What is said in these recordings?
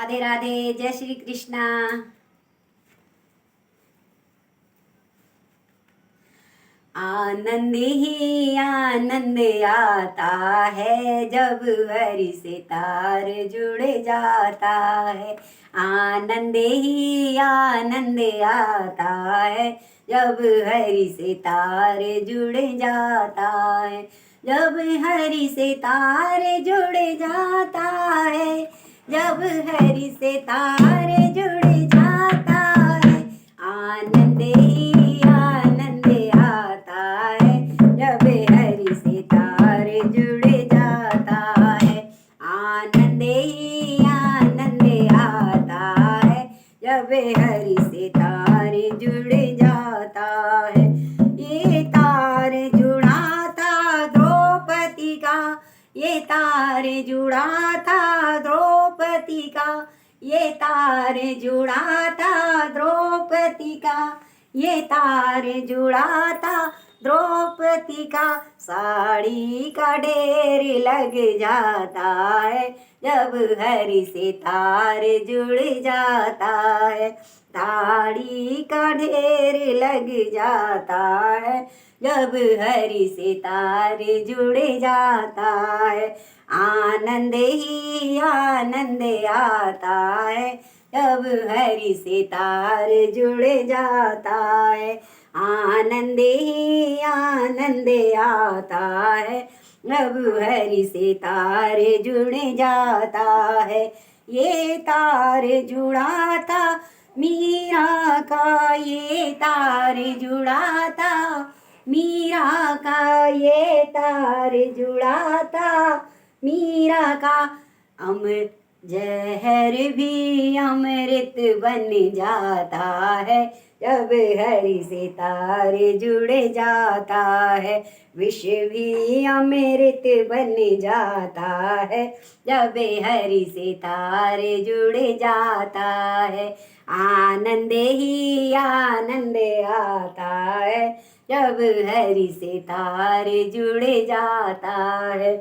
राधे राधे, जय श्री कृष्णा। आनंद ही आनंद आता है जब हरि से तार जुड़ जाता है। आनंद ही आनंद आता है जब हरि से तार जुड़ जाता है। जब हरि से तार जुड़ जाता है, जब हरि से तार जुड़ जाता है। आनंद ही आनंद आता है जब हरि से तार जुड़ जाता है। आनंद ही आनंद आता है जब हरि से तार जुड़ जाता है। ये तार जुड़ा था द्रौपदी का, ये तार जुड़ा था द्रौपदी का, ये तार जुड़ा था द्रौपदी का, ये तार जुड़ा था द्रौपदी का। साड़ी का ढेर लग जाता है जब हरि से तार जुड़ जाता है। साड़ी का ढेर लग जाता है जब हरि से तार जुड़ जाता है। आनंद ही आनंद आता है जब हरि से तार जुड़ जाता है। आनंद ही आनंद आता है जब हरि से तार जुड़ जाता है। ये तार जुड़ा था मीरा का, ये तार जुड़ा था मीरा का, ये तार जुड़ा था मीरा का। अमर जहर भी अमृत बन जाता है जब हरि से तार जुड़ जाता है। विष भी अमृत बन जाता है जब हरि से तार जुड़ जाता है। आनंद ही आनंद आता है जब हरि से तार जुड़ जाता है।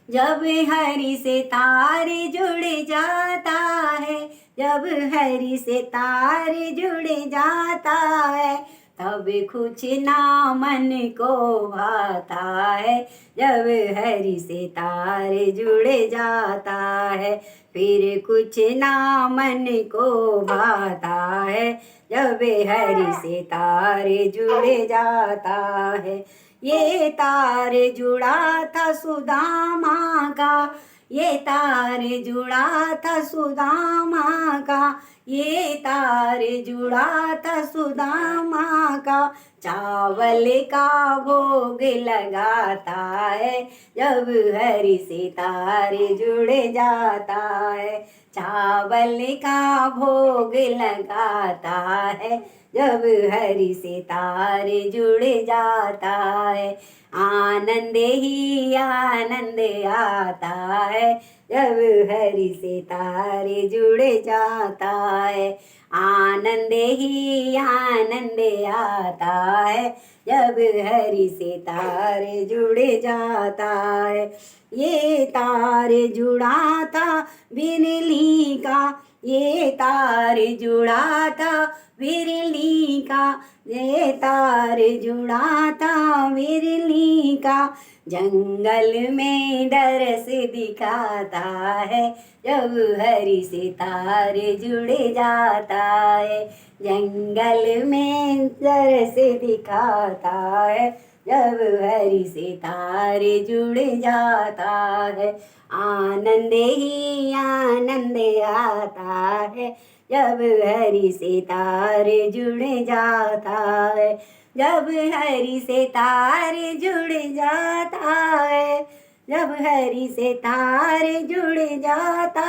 जब हरि से तार जुड़ जाता है, जब हरि से तार जुड़ जाता है, तब कुछ ना मन को भाता है जब हरि से तार जुड़ जाता है। फिर कुछ ना मन को भाता है जब हरि से तार जुड़ जाता है। ये तार जुड़ा था सुदामा का, ये तार जुड़ा था सुदामा का, ये तार जुड़ा था सुदामा का। चावल का भोग लगाता है जब हरि से तार जुड़ जाता है। चावल का भोग लगाता है जब हरि से तार जुड़ जाता है। आनंद ही आनंद आता है जब हरि से तार जुड़ जाता है। आनंद ही आनंद आता है जब हरि से तार जुड़ जाता है। ये तार जुड़ा था बिरली का, ये तार जुड़ा था बिरली का, ये तार जुड़ा था बिरली का। जंगल में दरस दिखाता है जब हरि से तार जुड़ जाता है। जंगल में दरस दिखाता है जब हरि से तार जुड़ जाता है। आनंद ही आनंद आता है जब हरि से तार जुड़ जाता है। जब हरि से तार जुड़ जाता है, जब हरि से तार जुड़ जाता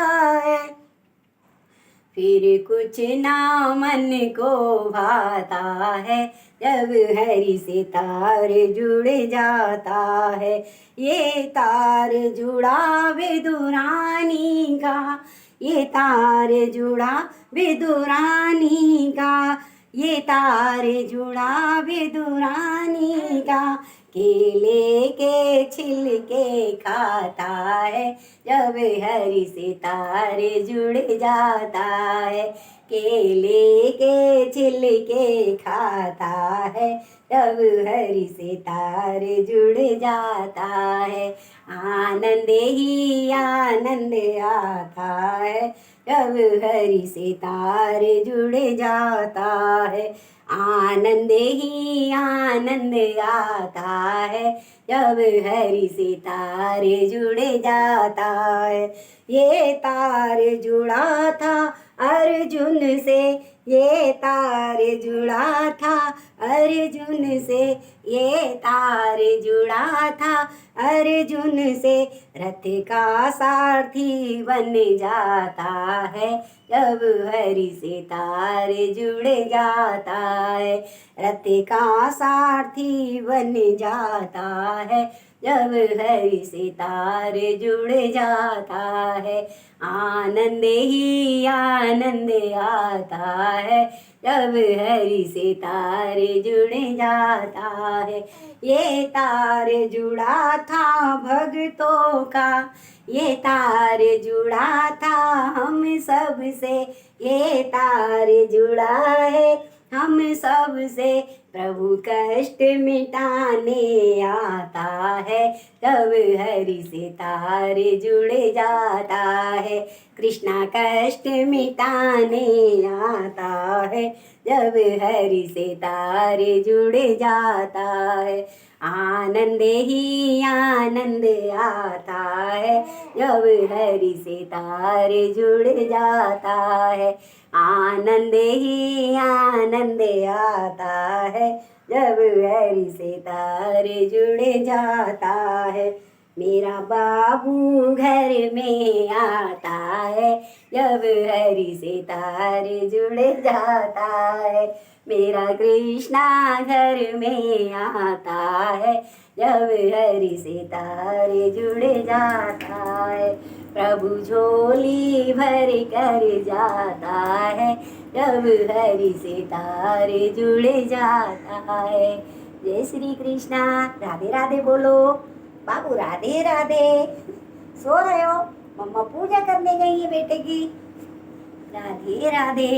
है, फिर कुछ ना मन को भाता है जब हरि से तार जुड़ जाता है। ये तार जुड़ा विदुरानी का, ये तार जुड़ा विदुरानी का, ये तार जुड़ा विदुरानी का। केले के छिलके खाता है जब हरि से तार जुड़ जाता है। केले के छिलके खाता है जब हरि से तार जुड़ जाता है। आनंद ही आनंद आता है जब हरि से तार जुड़ जाता है। आनंद ही आनंद आता है जब हरि से तार जुड़ जाता है। ये तार जुड़ा था अर्जुन से, ये तार जुड़ा था अर्जुन से, ये तार जुड़ा था अर्जुन से। रथ का सारथी बन जाता है जब हरि से तार जुड़ जाता है। रथ का सारथी बन जाता है जब हरि से तार जुड़ जाता है। आनंद ही आनंद आता है जब हरि से तार जुड़ जाता है। ये तार जुड़ा था भक्तों का, ये तार जुड़ा था हम सब से, ये तार जुड़ा है हम सब से। प्रभु कष्ट मिटाने आता है तब हरि से तार जुड़ जाता है। कृष्णा कष्ट मिटाने आता है जब हरि से तार जुड़ जाता है। आनंद ही आनंद आता है जब हरि से तार जुड़ जाता है। आनंद ही आनंद आता है जब हरि से तार जुड़ जाता है। मेरा बाबू घर में आता है जब हरि से तार जुड़ जाता है। मेरा कृष्णा घर में आता है जब हरि से तार जुड़ जाता है। प्रभु झोली भर कर जाता है जब हरि से तार जुड़ जाता है। जय श्री कृष्णा। राधे राधे बोलो। बाबू राधे राधे। सो रहे हो? मम्मा पूजा करने गई है बेटे की। राधे राधे।